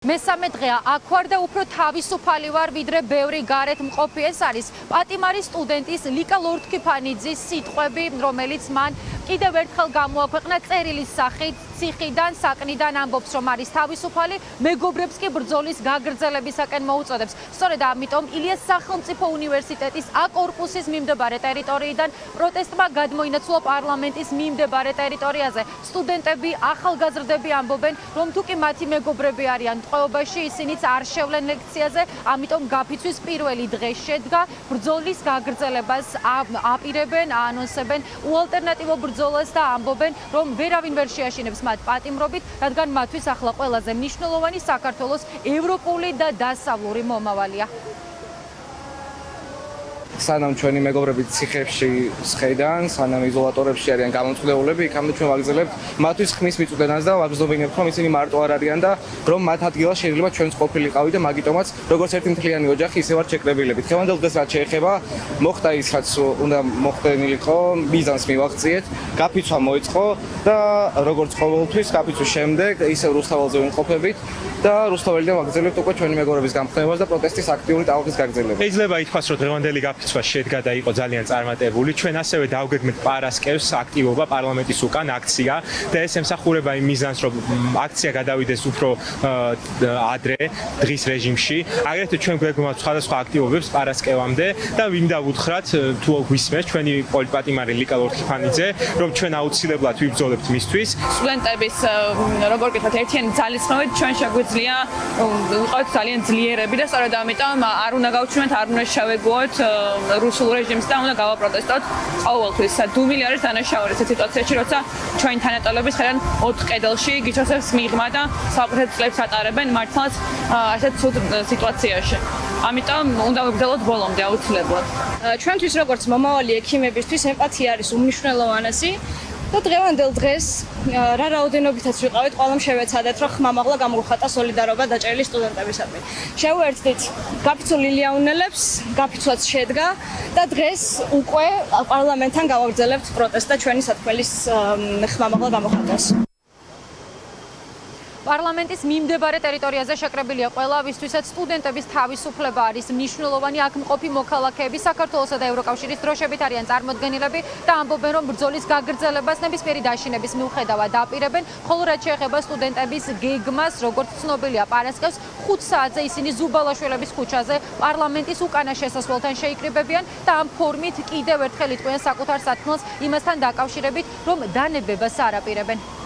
მესამე დღეა აქ ვარ და უფრო თავისუფალი ვარ ვიდრე ბევრი გარეთ მყოფი. ეს არის პატიმარის სტუდენტის ლიკა ლორთქიფანიძის სიტყვები, რომელიც მან კიდევ ერთხელ გამოაქვეყნა წერილის სახით. ციხიდან, საკნიდან ამბობს, რომ არის თავისუფალი, მეგობრებს კი ბრძოლის გაგრძელებისაკენ მოუწოდებს. სწორედ ამიტომ ილიას სახელმწიფო უნივერსიტეტის A-კორპუსის მიმდებარე ტერიტორიიდან პროტესტმა გადმოინაცვლა პარლამენტის მიმდებარე ტერიტორიაზე. სტუდენტები, ახალგაზრდები ამბობენ, რომ თუკი მათი მეგობრები არიან ტყვეობაში, ისინიც არ შევლენ ლექციაზე, ამიტომ გაფიცვის პირველი დღე შედგა. ბრძოლის გაგრძელებას აპირებენ, აანონსებენ უალტერნატივო ბრძოლას და ამბობენ, რომ ვერავინ ვერ შეაშინებს მათ პატიმრობით, რადგან მათთვის ახლა ყველაზე მნიშვნელოვანი საქართველოს ევროპული და დასავლური მომავალია. სანამ ჩვენი მეგობრები ციხებში სხედან, სანამ იზოლატორებში არიან გამომწვდეულები, იქამდე ჩვენ ვაგრძელებთ მათთვის ხმის მიწვდენას და ვაგრძნობინებთ, რომ ისინი მარტო არ არიან და რომ მათ ადგილას შეიძლება ჩვენც ყოფილიყავით და მაგიტომაც როგორც ერთი მთლიანი ოჯახი ისე ვართ შეკრებილებით. ხევანდელ დღეს რაც შეეხება, მოხდა ის, რაც უნდა მოხდენილიყო, მიზანს მივაღწიეთ, გაფიცვა მოიწყო და როგორც ყოველთვის გაფიცვის შემდეგ ისევ რუსთაველზე ვიმყოფებით და რუსთაველიდან ვაგრძელებთ უკვე ჩვენი მეგობრების გამხდენებას და პროტესტის აქტიური ტალღის გაგრძელებას. შეიძლება ითქვას, რომ დღევანდელი გაფიცვა შედგა და იყო ძალიან წარმატებული. ჩვენ ასევე დავგეგმეთ პარასკევს აქტივობა პარლამენტის უკან აქცია და ეს ემსახურება იმ მიზანს, რომ აქცია გადავიდეს უფრო ადრე დღის რეჟიმში. აგრეთვე ჩვენ გვეგმავთ სხვადასხვა აქტივობებს პარასკევამდე და ვინდა ვუთხრათ თუ გვისმენთ ჩვენი პოლიტპატიმარი ლიკა ლორთქიფანიძე, რომ ჩვენ აუცილებლად ვიბრძოლებთ მისთვის. სტუდენტების როგორ გითხრათ, ერთიანი ძალისხმევით ჩვენ შეგვიძლია ვიყავით ძალიან ძლიერები და სწორედ ამიტომ არ უნდა გავჩვენოთ, არ უნდა შევეგუოთ რუსულ რეჟიმს და უნდა გავაპროტესტოთ ყოველთვის. დუმილი არის დანაშაული ეს სიტუაციაში, როცა ჩვენი თანატოლების ხედავთ 4 კედელში გიჩოსებს მიღმა და საკუთარ წლებს ატარებენ მართლაც ასეთ ცუდ სიტუაციაში. ამიტომ უნდა ვიბრძოლოთ ბოლომდე აუცილებლად. ჩვენთვის როგორც მომავალი ექიმებისთვის ემპათია არის უმნიშვნელოვანესი. და დღევანდელ დღეს რა რაოდენობითაც ვიყავით, ყველამ შევეცადეთ, რომ ხმამაღლა გამოვხატა სოლიდარობა დაჭერილი სტუდენტებისადმი. შევუერთდით გაფიცულ ილიანელებს, გაფიცვაც შედგა და დღეს უკვე პარლამენტთან გავაგრძელებთ პროტესტს და ჩვენი სათქმელის ხმამაღლა გამოხატვას. პარლამენტის მიმდებარე ტერიტორიაზე შეკრებილია ყველა, ვისთვისაც სტუდენტების თავისუფლება არის მნიშვნელოვანი. აქ მყოფი მოქალაქეები საქართველოსა და ევროკავშირის დროშებით არიან წარმოდგენილები და ამბობენ, რომ ბრძოლის გაგრძელებას ნებისმიერი დაშინების მიუხედავად აპირებენ, ხოლო რაც შეეხება სტუდენტების გეგმას, როგორც ცნობილია პარასკევს 5 საათზე ისინი ზუბალაშვილების ქუჩაზე პარლამენტის უკანა შესასვლელთან შეიკრიბებიან და ამ ფორმით კიდევ ერთხელ იტყვიან საკუთარ სათქმელს იმასთან დაკავშირებით, რომ დანებებას არ აპირებენ.